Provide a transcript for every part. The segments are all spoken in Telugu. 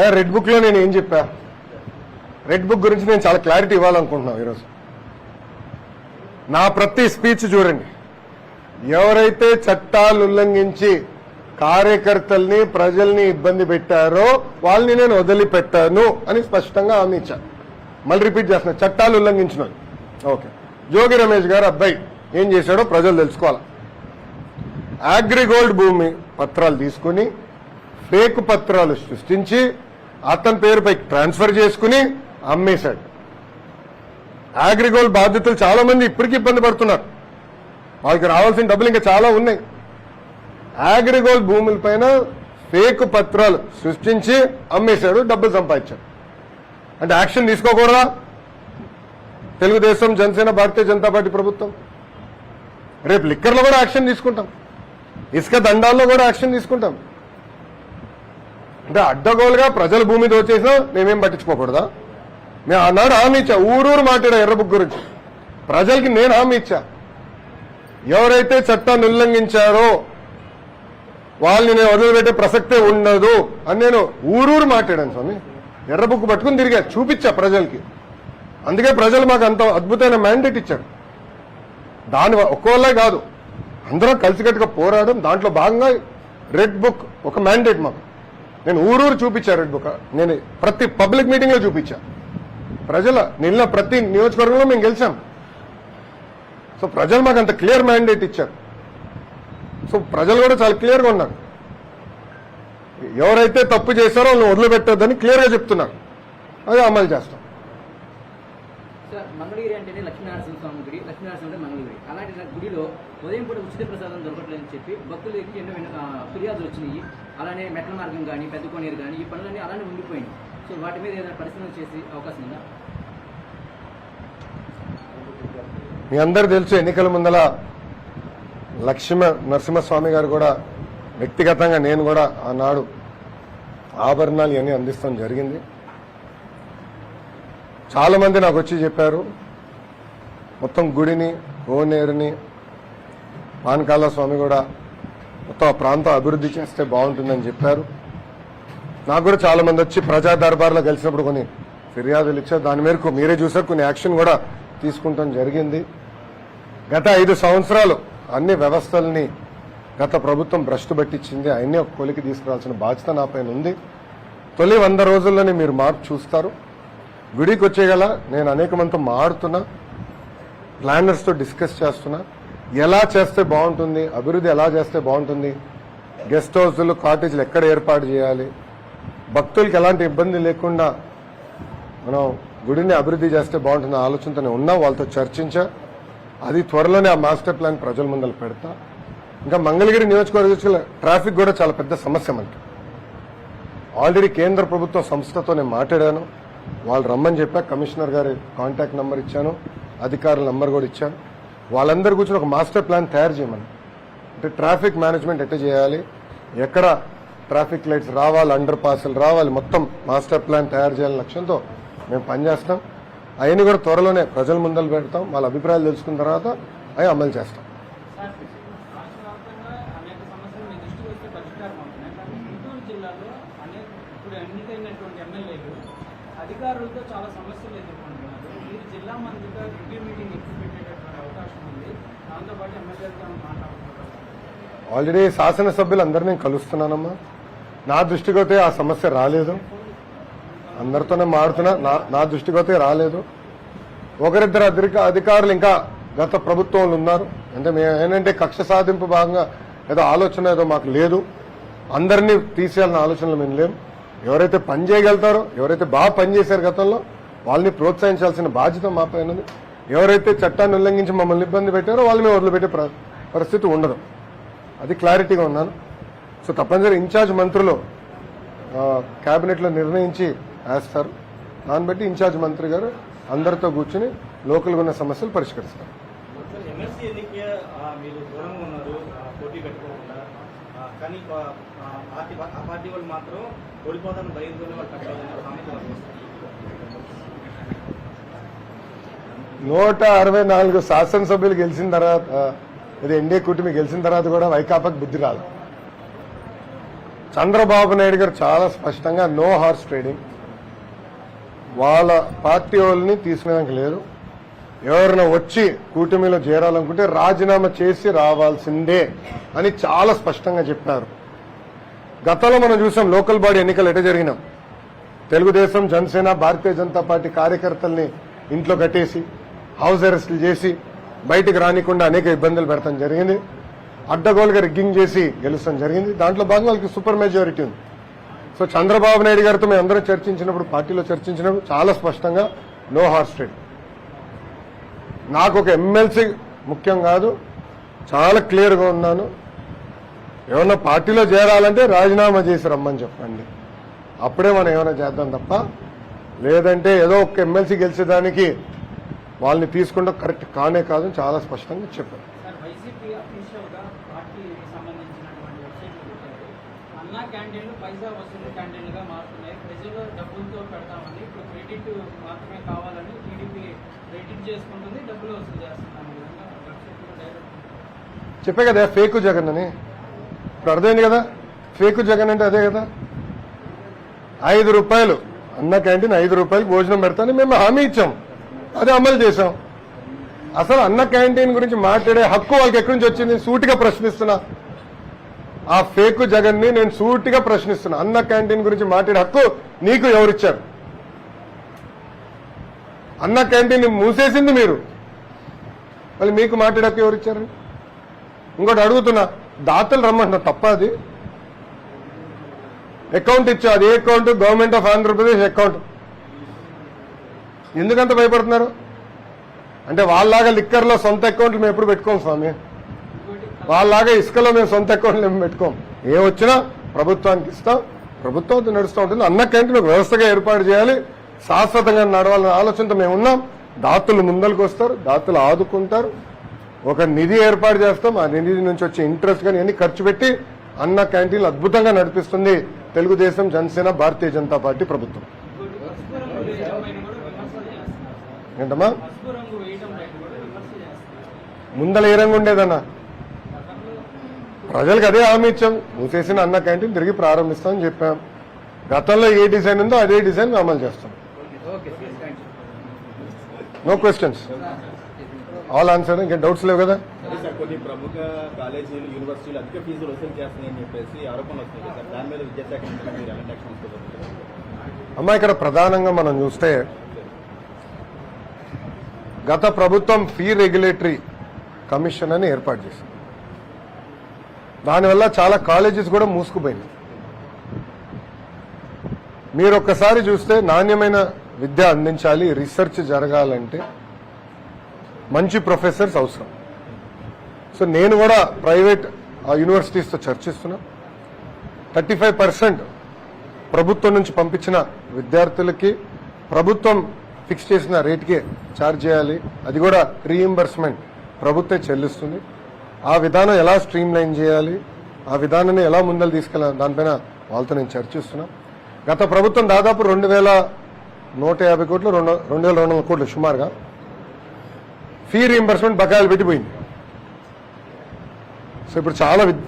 రెడ్ బుక్ లో నేను ఏం చెప్పా? రెడ్ బుక్ గురించి నేను చాలా క్లారిటీ ఇవ్వాలనుకుంటున్నాను ఈరోజు. నా ప్రతి స్పీచ్ చూడండి, ఎవరైతే చట్టాలు ఉల్లంఘించి కార్యకర్తల్ని ప్రజల్ని ఇబ్బంది పెట్టారో వాళ్ళని నేను వదిలిపెట్టాను అని స్పష్టంగా హామీ ఇచ్చా. మళ్ళీ రిపీట్ చేస్తున్నా, చట్టాలు ఉల్లంఘించిన ఓకే. జోగి రమేష్ గారు అబ్బాయి ఏం చేశాడో ప్రజలు తెలుసుకోవాలి. అగ్రిగోల్డ్ భూమి పత్రాలు తీసుకుని ఫేక్ పత్రాలు సృష్టించి అతని పేరుపై ట్రాన్స్ఫర్ చేసుకుని అమ్మేశాడు. అగ్రిగోల్డ్ బాధితులు చాలా మంది ఇప్పటికీ ఇబ్బంది పడుతున్నారు. వాళ్ళకి రావాల్సిన డబ్బులు ఇంకా చాలా ఉన్నాయి. అగ్రిగోల్డ్ భూములపైన ఫేక్ పత్రాలు సృష్టించి అమ్మేశాడు, డబ్బులు సంపాదించాడు. అంటే యాక్షన్ తీసుకోకూడదా? తెలుగుదేశం, జనసేన, భారతీయ జనతా పార్టీ ప్రభుత్వం రేపు లిక్కర్లో కూడా యాక్షన్ తీసుకుంటాం, ఇసుక దండాల్లో కూడా యాక్షన్ తీసుకుంటాం. అంటే అడ్డగోలుగా ప్రజల భూమి దోచేసినా మేమేం పట్టించుకోకూడదా? మేము ఆనాడు హామీ ఇచ్చా, ఊరూరు మాట్లాడా ఎర్ర బుక్ గురించి. ప్రజలకి నేను హామీ ఇచ్చా, ఎవరైతే చట్టాన్ని ఉల్లంఘించారో వాళ్ళని నేను వదిలిపెట్టే ప్రసక్తే ఉండదు అని నేను ఊరూరు మాట్లాడాను స్వామి. ఎర్ర బుక్ పట్టుకుని తిరిగా చూపించా ప్రజలకి. అందుకే ప్రజలు మాకు అంత అద్భుతమైన మ్యాండేట్ ఇచ్చారు. దాని ఒక్కోళ్ళే కాదు, అందరం కలిసికట్టుగా పోరాడడం. దాంట్లో భాగంగా రెడ్ బుక్ ఒక మ్యాండేట్ మాకు. నేను ఊరూరు చూపించా రెడ్ బుక్. నేను ప్రతి పబ్లిక్ మీటింగ్ లో చూపించా. నిన్న ప్రతి నియోజకవర్గంలో మేము గెలిచాం. సో ప్రజలు మాకు అంత క్లియర్ మ్యాండేట్ ఇచ్చారు. సో ప్రజలు కూడా చాలా క్లియర్గా ఉన్నారు. ఎవరైతే తప్పు చేశారో వాళ్ళని వదిలిపెట్టొద్దని క్లియర్గా చెప్తున్నారు. అది అమలు చేస్తాం. మంగళగిరి అంటేనే లక్ష్మీనారాయణ స్వామి గుడి, లక్ష్మీనారాయణ అంటే మంగళగిరి. అలాంటి గుడిలో ఉదయం పూట ఉచిత ప్రసాదం దొరకట్లేదని చెప్పి భక్తులకి ఎన్నో ఫిర్యాదులు వచ్చినాయి. అలానే మెట్ల మార్గం కానీ, పెద్ద కోనేరు కానీ ఈ పనులన్నీ అలానే ఉండిపోయినాయి. సో వాటి మీద ఏదైనా పరిశీలన చేసే అవకాశం ఉందా? మీ అందరూ తెలుసు, ఎన్నికల ముందల నరసింహస్వామి గారు కూడా వ్యక్తిగతంగా నేను కూడా ఆనాడు ఆభరణాలు ఇవన్నీ అందిస్తాం జరిగింది. చాలా మంది నాకు వచ్చి చెప్పారు, మొత్తం గుడిని, కోనేరుని, పానకాల స్వామి కూడా మొత్తం ఆ ప్రాంతం అభివృద్ధి చేస్తే బాగుంటుందని చెప్పారు. నాకు కూడా చాలా మంది వచ్చి ప్రజా దర్బార్లో కలిసినప్పుడు కొన్ని ఫిర్యాదులు ఇచ్చారు. దాని మేరకు మీరే చూసారు, కొన్ని యాక్షన్ కూడా తీసుకుంటాం జరిగింది. గత 5 సంవత్సరాలు అన్ని వ్యవస్థల్ని గత ప్రభుత్వం భ్రష్టు పట్టించింది. అవన్నీ ఒక కొలికి తీసుకురావాల్సిన బాధ్యత నా పైన ఉంది. తొలి 100 రోజుల్లోనే మీరు మార్పు చూస్తారు. గుడికి వచ్చేగల నేను అనేక మందితో మాడుతున్నా, ప్లానర్స్తో డిస్కస్ చేస్తున్నా, ఎలా చేస్తే బాగుంటుంది, అభివృద్ధి ఎలా చేస్తే బాగుంటుంది, గెస్ట్ హౌస్లు, కాటేజీలు ఎక్కడ ఏర్పాటు చేయాలి, భక్తులకి ఎలాంటి ఇబ్బంది లేకుండా మనం గుడిని అభివృద్ధి చేస్తే బాగుంటుంది ఆలోచనతోనే ఉన్నా. వాళ్ళతో చర్చించా. అది త్వరలోనే ఆ మాస్టర్ ప్లాన్ ప్రజల ముందర పెడతా. ఇంకా మంగళగిరి నియోజకవర్గ ట్రాఫిక్ కూడా చాలా పెద్ద సమస్య మనకి. ఆల్రెడీ కేంద్ర ప్రభుత్వ సంస్థతో నేను మాట్లాడాను, వాళ్ళు రమ్మని చెప్పా. కమిషనర్ గారి కాంటాక్ట్ నెంబర్ ఇచ్చాను, అధికారుల నెంబర్ కూడా ఇచ్చాను. వాళ్ళందరూ కూర్చొని ఒక మాస్టర్ ప్లాన్ తయారు చేయమని. అంటే ట్రాఫిక్ మేనేజ్మెంట్ ఎట్లా చేయాలి, ఎక్కడ ట్రాఫిక్ లైట్స్ రావాలి, అండర్ పాస్లు రావాలి, మొత్తం మాస్టర్ ప్లాన్ తయారు చేయాలని లక్ష్యంతో మేము పనిచేస్తాం. అవన్నీ కూడా త్వరలోనే ప్రజల ముందర పెడతాం. వాళ్ళ అభిప్రాయాలు తెలుసుకున్న తర్వాత అవి అమలు చేస్తాం. అధికారులతో చాలా సమస్యలు ఎదుర్కొంటున్నారు. మీరు జిల్లా మంత్రిగా రివ్యూ మీటింగ్ ఎప్పుడు పెట్టేటటువంటి అవకాశం ఉంది, దాంతోపాటు ఎమ్మెల్యేలతో మాట్లాడుతున్నారు. ఆల్రెడీ శాసనసభ్యులు అందరినీ కలుస్తున్నానమ్మా. నా దృష్టికి అయితే ఆ సమస్య రాలేదు. అందరితోనే మాడుతున్నా, నా దృష్టికి అయితే రాలేదు. ఒకరిద్దరు అధికారులు ఇంకా గత ప్రభుత్వంలో ఉన్నారు. అంటే మేము ఏంటంటే కక్ష సాధింపు భాగంగా ఏదో ఆలోచన ఏదో మాకు లేదు. అందరినీ తీసేయాలన్న ఆలోచనలు మేము లేము. ఎవరైతే పని చేయగలుగుతారో, ఎవరైతే బాగా పనిచేశారు గతంలో, వాళ్ళని ప్రోత్సహించాల్సిన బాధ్యత మా పైన ఉంది. ఎవరైతే చట్టాన్ని ఉల్లంఘించి మమ్మల్ని ఇబ్బంది పెట్టారో వాళ్ళు మేము వదిలిపెట్టే పరిస్థితి ఉండదు. అది క్లారిటీగా ఉన్నాను. సో తప్పనిసరి ఇన్ఛార్జ్ మంత్రులు క్యాబినెట్లో నిర్ణయించి వేస్తారు. దాన్ని బట్టి ఇన్ఛార్జ్ మంత్రి గారు అందరితో కూర్చుని లోకల్గా ఉన్న సమస్యలు పరిష్కరిస్తారు. కానీ ఆ పార్టీ వాళ్ళు మాత్రం ఓడిపోతాను భయంతోనే వాళ్ళు కట్టలేదు. 164 శాసనసభ్యులు గెలిచిన తర్వాత ఇది ఎన్డీఏ కూటమి గెలిచిన తర్వాత కూడా వైకాపాకి బుద్ధి రాదు. చంద్రబాబు నాయుడు గారు చాలా స్పష్టంగా నో హార్స్ ట్రేడింగ్, వాళ్ళ పార్టీ వాళ్ళని తీసుకునేదానికి లేదు. ఎవరైనా వచ్చి కూటమిలో చేరాలనుకుంటే రాజీనామా చేసి రావాల్సిందే అని చాలా స్పష్టంగా చెప్పారు. గతంలో మనం చూసాం లోకల్ బాడీ ఎన్నికలు ఎట జరిగినా తెలుగుదేశం, జనసేన, భారతీయ జనతా పార్టీ కార్యకర్తల్ని ఇంట్లో కట్టేసి హౌస్ అరెస్టులు చేసి బయటికి రానికుండా అనేక ఇబ్బందులు పెడతాం జరిగింది. అడ్డగోలుగా రిగ్గింగ్ చేసి గెలుస్తాం జరిగింది. దాంట్లో భాగంగా వాళ్ళకి సూపర్ మెజారిటీ ఉంది. సో చంద్రబాబు నాయుడు గారితో మేము అందరం చర్చించినప్పుడు, పార్టీలో చర్చించినప్పుడు చాలా స్పష్టంగా నో హార్స్ ట్రేడ్. నాకు ఒక ఎమ్మెల్సీ ముఖ్యం కాదు, చాలా క్లియర్గా ఉన్నాను. ఏమన్నా పార్టీలో చేరాలంటే రాజీనామా చేసి రమ్మని చెప్పండి, అప్పుడే మనం ఏమైనా చేద్దాం తప్ప, లేదంటే ఏదో ఒక ఎమ్మెల్సీ గెలిచేదానికి వాళ్ళని తీసుకుంటే కరెక్ట్ కానే కాదు చాలా స్పష్టంగా చెప్పారు. సార్, వైసీపీ అఫీషియల్ గా పార్టీకి సంబంధించినటువంటి వెబ్సైట్లు పెట్టారు. అన్నా క్యాంటీన్లు పైసా వసూలు క్యాంటీన్లుగా మారుతున్నాయి, ప్రజలు డబ్బులతో పెడతామని, ఇప్పుడు క్రెడిట్ మాత్రమే కావాలని టీడీపీ క్రెడిట్ చేసుకుంటుంది, డబ్బులు వసూలు చేస్తున్నాం విధంగా వెబ్సైట్లో డైరెక్ట్ చెప్పే కదా ఫేక్ జగన్ అని. ఇప్పుడు అర్థమైంది కదా, ఫేక్ జగన్ అంటే అదే కదా. 5 రూపాయలు అన్న క్యాంటీన్, 5 రూపాయలకు భోజనం పెడతానని మేము హామీ ఇచ్చాం, అది అమలు చేశాం. అసలు అన్న క్యాంటీన్ గురించి మాట్లాడే హక్కు వాళ్ళకి ఎక్కడి నుంచి వచ్చింది? సూటిగా ప్రశ్నిస్తున్నా. ఆ ఫేక్ జగన్ ని నేను సూటిగా ప్రశ్నిస్తున్నా. అన్న క్యాంటీన్ గురించి మాట్లాడే హక్కు నీకు ఎవరిచ్చారు? అన్న క్యాంటీన్ మూసేసింది మీరు, మళ్ళీ మీకు మాట్లాడే హక్కు ఎవరిచ్చారు? ఇంకోటి అడుగుతున్నా, దాతలు రమ్మంటున్నా, తప్ప అది? అకౌంట్ ఇచ్చా, అది ఏ account? Government of Andhra Pradesh account. ఎందుకంత భయపడుతున్నారు? అంటే వాళ్ళలాగా లిక్కర్లో సొంత అకౌంట్లు మేము ఎప్పుడు పెట్టుకోం స్వామి, వాళ్ళలాగా ఇసుకలో మేము సొంత అకౌంట్లు మేము పెట్టుకోం. ఏ వచ్చినా ప్రభుత్వానికి ఇస్తాం, ప్రభుత్వం నడుస్తూ ఉంటుంది. అన్న క్యాంటీన్ ఒక వ్యవస్థగా ఏర్పాటు చేయాలి, శాశ్వతంగా నడవాలన్న ఆలోచనతో మేము ఉన్నాం. దాతలు ముందరకు వస్తారు, దాతలు ఆదుకుంటారు, ఒక నిధి ఏర్పాటు చేస్తాం. ఆ నిధి నుంచి వచ్చే ఇంట్రెస్ట్ కానీ అన్ని ఖర్చు పెట్టి అన్న క్యాంటీన్లు అద్భుతంగా నడిపిస్తుంది తెలుగుదేశం, జనసేన, భారతీయ జనతా పార్టీ ప్రభుత్వం. ఏంటమ్మా ముందల ఏ రంగు ఉండేదన్నా? ప్రజలకు అదే హామీ ఇచ్చాం, మూసేసిన అన్న క్యాంటీన్ తిరిగి ప్రారంభిస్తామని చెప్పాం. గతంలో ఏ డిజైన్ ఉందో అదే డిజైన్ అమలు చేస్తాం. No questions, all answer. ఇంకా డౌట్స్ లేవు కదా? కొన్ని ప్రముఖ కాలేజీలు, యూనివర్సిటీలు అధిక ఫీజులు వసూలు చేస్తున్నాయని చెప్పేసి ఆరోపణలు వస్తున్నాయి సార్. దాని మీద విద్యాశాఖ మీరు ఎలాంటి యాక్షన్ తీసుకోబోతున్నారు? అమ్మా, ఇక్కడ ప్రధానంగా మనం చూస్తే గత ప్రభుత్వం ఫీ రెగ్యులేటరీ కమిషన్ అని ఏర్పాటు చేసింది. దానివల్ల చాలా కాలేజెస్ కూడా మూసుకుపోయినాయి. మీరు ఒక్కసారి చూస్తే నాణ్యమైన విద్య అందించాలి, రీసెర్చ్ జరగాలంటే మంచి ప్రొఫెసర్స్ అవసరం. సో నేను కూడా ప్రైవేట్ యూనివర్సిటీస్తో చర్చిస్తున్నా. 35% ప్రభుత్వం నుంచి పంపించిన విద్యార్థులకి ప్రభుత్వం ఫిక్స్ చేసిన రేటుకే ఛార్జ్ చేయాలి, అది కూడా రీయింబర్స్మెంట్ ప్రభుత్వం చెల్లిస్తుంది. ఆ విధానం ఎలా స్ట్రీమ్ లైన్ చేయాలి, ఆ విధానాన్ని ఎలా ముందలు తీసుకెళ్ళాలి, దానిపైన వాళ్ళతో నేను చర్చిస్తున్నా. గత ప్రభుత్వం దాదాపు 2150 కోట్లు, 2200 కోట్లు సుమారుగా ఫీ రీయింబర్స్మెంట్ బకాయిలు పెట్టిపోయింది. సో ఇప్పుడు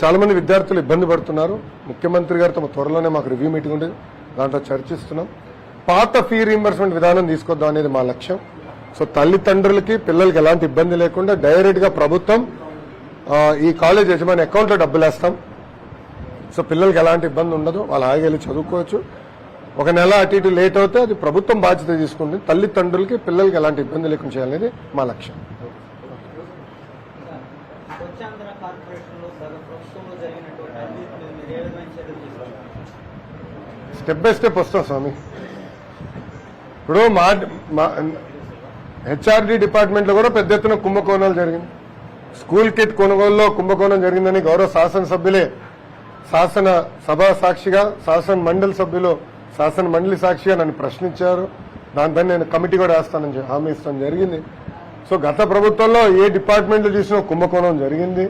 చాలా మంది విద్యార్థులు ఇబ్బంది పడుతున్నారు. ముఖ్యమంత్రి గారితో త్వరలోనే మాకు రివ్యూ మీటింగ్ ఉంటుంది, దాంట్లో చర్చిస్తున్నాం. పాత ఫీ రీయింబర్స్మెంట్ విధానం తీసుకొద్దాం అనేది మా లక్ష్యం. సో తల్లిదండ్రులకి, పిల్లలకి ఎలాంటి ఇబ్బంది లేకుండా డైరెక్ట్ గా ప్రభుత్వం ఈ కాలేజ్ యజమాని అకౌంట్లో డబ్బులు వేస్తాం. సో పిల్లలకి ఎలాంటి ఇబ్బంది ఉండదు, వాళ్ళు హాయిగా వెళ్ళి చదువుకోవచ్చు. ఒక నెల అటు ఇటు లేట్ అవుతే అది ప్రభుత్వం బాధ్యత తీసుకుంటుంది. తల్లిదండ్రులకి, పిల్లలకి ఎలాంటి ఇబ్బంది లేకుండా చేయాలనేది మా లక్ష్యం. స్వచ్ఛాంధ్ర కార్పొరేషన్లో ప్రభుత్వంలో జరిగినటువంటి అవినీతిని మీరు ఏ విధమైన చర్యలు తీసుకుంటారు? స్టెప్ బై స్టెప్ వస్తాం స్వామి. ఇప్పుడు మా హెచ్ఆర్డీ డిపార్ట్మెంట్లో కూడా పెద్ద ఎత్తున కుంభకోణాలు జరిగింది. స్కూల్ కిట్ కొనుగోలులో కుంభకోణం జరిగిందని గౌరవ శాసనసభ్యులే శాసన సభ సాక్షిగా, శాసన మండలి సభ్యులు శాసన మండలి సాక్షిగా నన్ను ప్రశ్నించారు. దానిపైన నేను కమిటీ కూడా వేస్తానని హామీ ఇస్తాం జరిగింది. సో గత ప్రభుత్వంలో ఏ డిపార్ట్మెంట్లో చూసినా కుంభకోణం జరిగింది.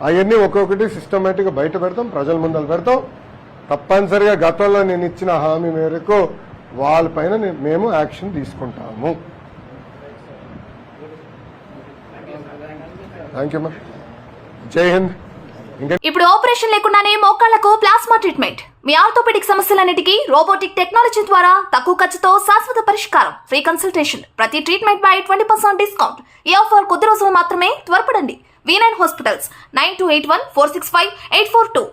అవన్నీ ఒక్కొక్కటి సిస్టమేటిక్ గా బయట పెడతాం, ప్రజల ముందర పెడతాం. తప్పనిసరిగా గతంలో నేను ఇచ్చిన హామీ మేరకు వాళ్ళపైన మేము యాక్షన్ తీసుకుంటాము. థ్యాంక్ యూ అమ్మా. జై హింద్. ఇంకా ఇప్పుడు ఆపరేషన్ లేకుండానే మోకాళ్లకు ప్లాస్మా ట్రీట్మెంట్. మీ ఆర్థోపెడిక్ సమస్యలన్నిటికీ రోబోటిక్ టెక్నాలజీ ద్వారా తక్కువ ఖర్చుతో శాశ్వత పరిష్కారం. Free consultation. ప్రతి ట్రీట్మెంట్ పై 20% డిస్కౌంట్. ఈ ఆఫర్ కొద్ది రోజులు మాత్రమే. త్వరపడండి. V9 hospitals 9281465842.